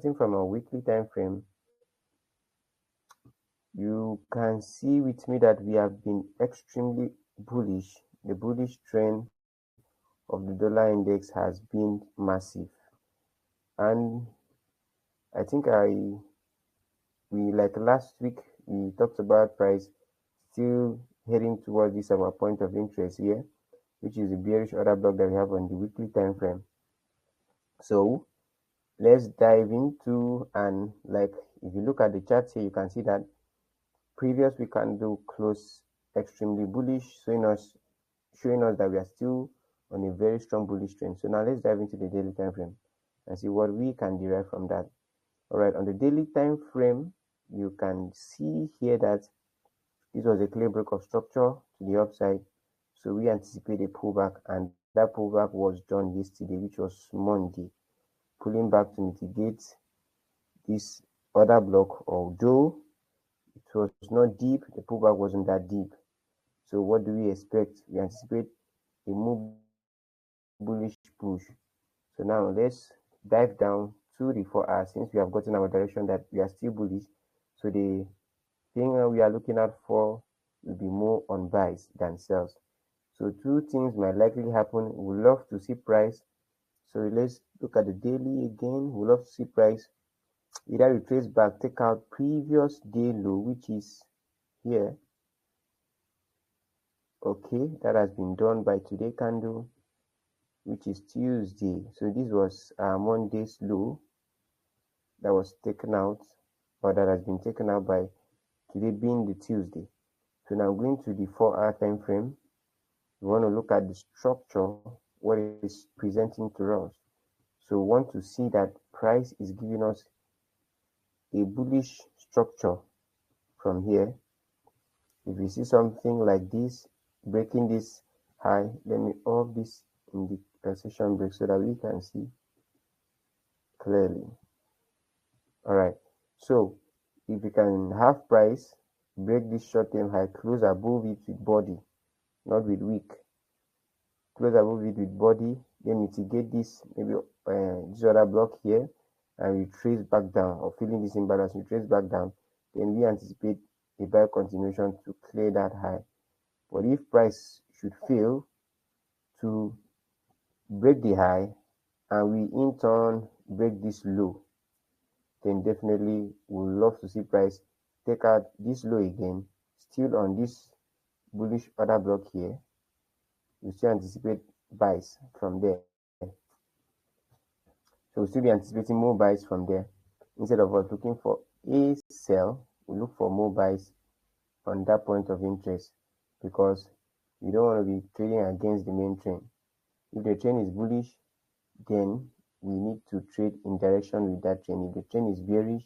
starting from a weekly time frame, you can see with me that we have been extremely bullish. The bullish trend of the dollar index has been massive, and I think we like last week we talked about price still heading towards this our point of interest here, which is the bearish order block that we have on the weekly time frame. So let's dive into, and like if you look at the chart here, you can see that previous week candle close extremely bullish, showing us that we are still on a very strong bullish trend. So now let's dive into the daily time frame and see what we can derive from that. All right, on the daily time frame, you can see here that this was a clear break of structure to the upside. So we anticipate a pullback, and that pullback was done yesterday, which was Monday, pulling back to mitigate this other block. Although it was not deep, the pullback wasn't that deep. So what do we expect? We anticipate a more bullish push. So now let's dive down to the 4 hours, since we have gotten our direction that we are still bullish. So the thing we are looking at for will be more on buys than sells. So two things might likely happen. We love to see price. So let's look at the daily again. We love to see price either retrace back, take out previous day low, which is here. Okay, that has been done by today candle, which is Tuesday. So this was Monday's low that was taken out, or that has been taken out by today being the Tuesday. So now going to the 4-hour time frame, we want to look at the structure, what it is presenting to us. So we want to see that price is giving us a bullish structure from here. If you see something like this breaking this high, let me off this in the session break so that we can see clearly. All right, so if you can have price break this short-term high, close above it with body, not with wick, close above it with body, then mitigate this, maybe this other block here, and retrace back down, or filling this imbalance, retrace back down, then we anticipate a buy continuation to clear that high. But if price should fail to break the high and we in turn break this low, then definitely we'll love to see price take out this low again, still on this bullish order block here. We still anticipate buys from there. So we'll still be anticipating more buys from there. Instead of us looking for a sell, we look for more buys on that point of interest, because we don't want to be trading against the main trend. If the trend is bullish, then we need to trade in direction with that trend. If the trend is bearish,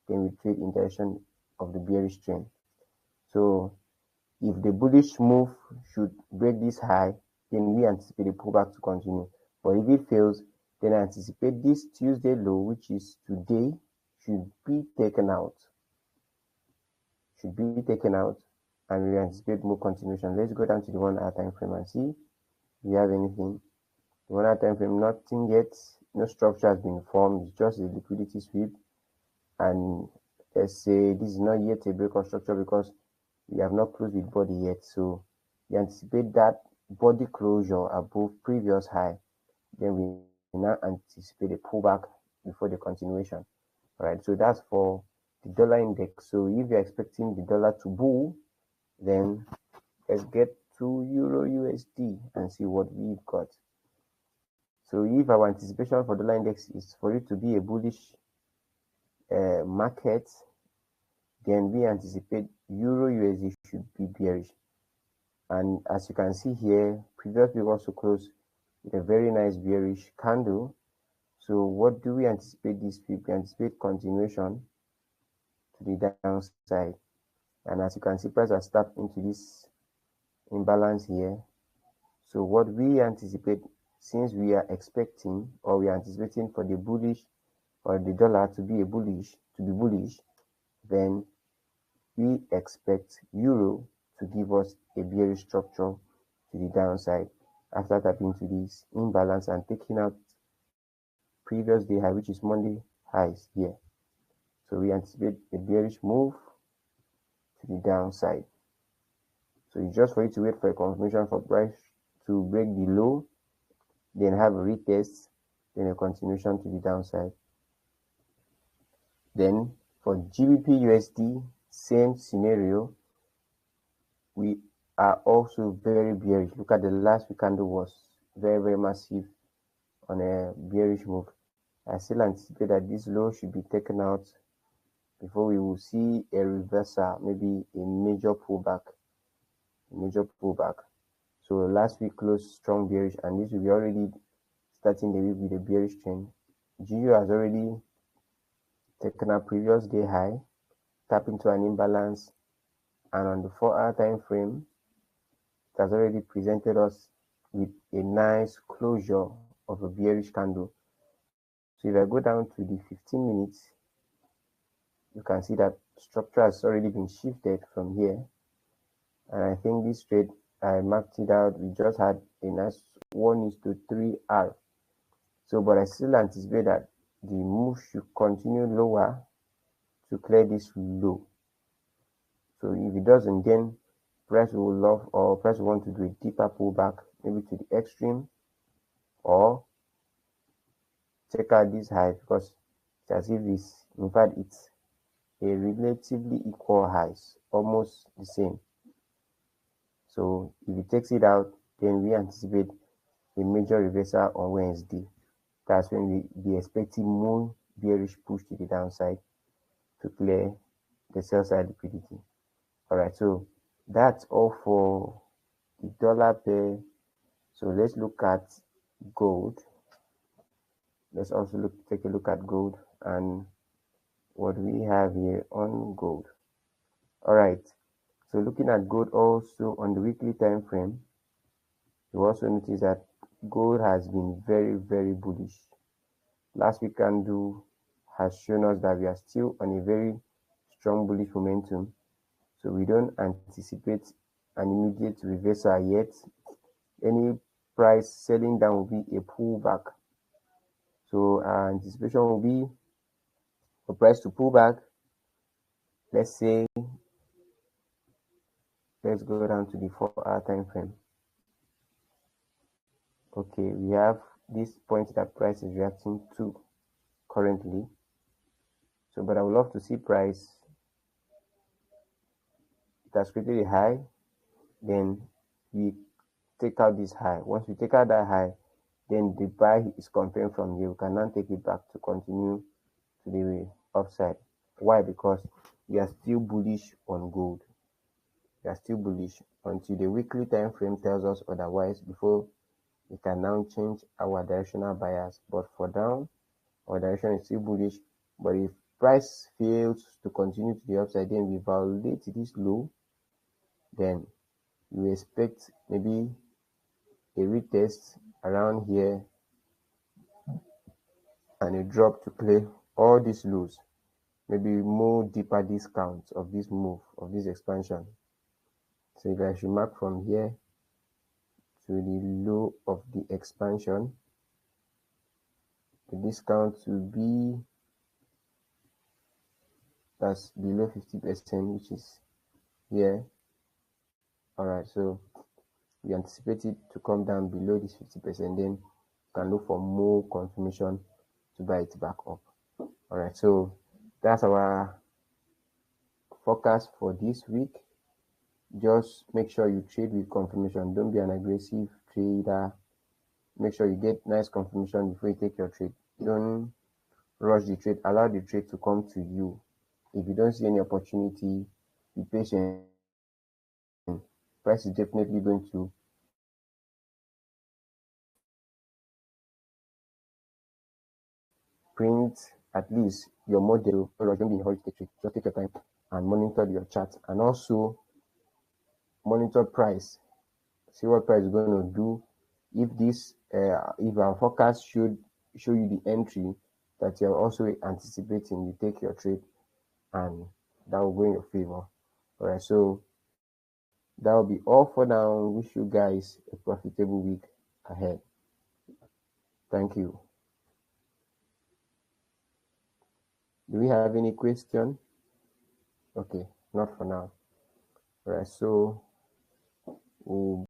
then we trade in direction of the bearish trend. So if the bullish move should break this high, then we anticipate the pullback to continue. But if it fails, then I anticipate this Tuesday low, which is today, should be taken out. And we anticipate more continuation. Let's go down to the 1 hour time frame and see if we have anything. The 1 hour time frame, nothing yet. No structure has been formed. It's just a liquidity sweep. And let's say this is not yet a break of structure because we have not closed with body yet. So we anticipate that body closure above previous high. Then we now anticipate a pullback before the continuation. All right, so that's for the dollar index. So if you're expecting the dollar to bull, then let's get to Euro USD and see what we've got. So if our anticipation for dollar index is for it to be a bullish market, then we anticipate Euro USD should be bearish. And as you can see here, previous week also closed with a very nice bearish candle. So what do we anticipate this week? We anticipate continuation to the downside. And as you can see, price has tapped into this imbalance here. So what we anticipate, since we are expecting, or we are anticipating for the bullish or the dollar to be bullish, then we expect euro to give us a bearish structure to the downside after tapping into this imbalance and taking out previous day high, which is Monday highs here. So we anticipate a bearish move to the downside. So it's just for you to wait for a confirmation for price to break the low, then have a retest, then a continuation to the downside. Then for GBP USD, same scenario. We are also very bearish. Look at the last week candle was very, very massive on a bearish move. I still anticipate that this low should be taken out before we will see a reversal, maybe a major pullback. So last week closed strong bearish, and this will be already starting the week with a bearish trend. GU has already taken a previous day high, tap into an imbalance, and on the 4-hour time frame, it has already presented us with a nice closure of a bearish candle. So if I go down to the 15 minutes, you can see that structure has already been shifted from here. And I think this trade, I marked it out. We just had a nice 1:3R. So, but I still anticipate that the move should continue lower to clear this low. So if it doesn't, then price will want to do a deeper pullback, maybe to the extreme, or check out this high, because it's as if it's, in fact, it's a relatively equal highs, almost the same. So if it takes it out, then we anticipate a major reversal on Wednesday. That's when we be expecting more bearish push to the downside to clear the sell side liquidity. All right, so that's all for the dollar pair. So let's look at gold. Let's also take a look at gold and what we have here on gold. All right, so looking at gold also on the weekly time frame, you also notice that gold has been very, very bullish. Last week candle has shown us that we are still on a very strong bullish momentum. So we don't anticipate an immediate reversal yet. Any price selling down will be a pullback. So our anticipation will be for price to pull back. Let's say, let's go down to the 4-hour time frame. Okay, we have this point that price is reacting to currently. So, but I would love to see price, it has created a high, then we take out this high. Once we take out that high, then the buy is confirmed from here. We can now take it back to continue to the upside. Why? Because we are still bullish on gold. We are still bullish until the weekly time frame tells us otherwise, before we can now change our directional bias. But for now, our direction is still bullish. But if price fails to continue to the upside, then we validate this low, then we expect maybe a retest around here and a drop to clear all these lows, maybe more deeper discounts of this move, of this expansion. So if I should mark from here to the low of the expansion, the discount will be, that's below 50%, which is here. All right, so we anticipate it to come down below this 50%, then can look for more confirmation to buy it back up. All right, so that's our forecast for this week. Just make sure you trade with confirmation. Don't be an aggressive trader. Make sure you get nice confirmation before you take your trade. Don't rush the trade. Allow the trade to come to you. If you don't see any opportunity, be patient. Price is definitely going to print at least your model. Don't be in a hurry to take trade. Just take your time and monitor your chart, and also monitor price. See what price is going to do. If this, if our forecast should show you the entry that you're also anticipating, you take your trade, and that will go in your favor. All right, so that will be all for now. Wish you guys a profitable week ahead. Thank you. Do we have any question? Okay, not for now. Right, so we'll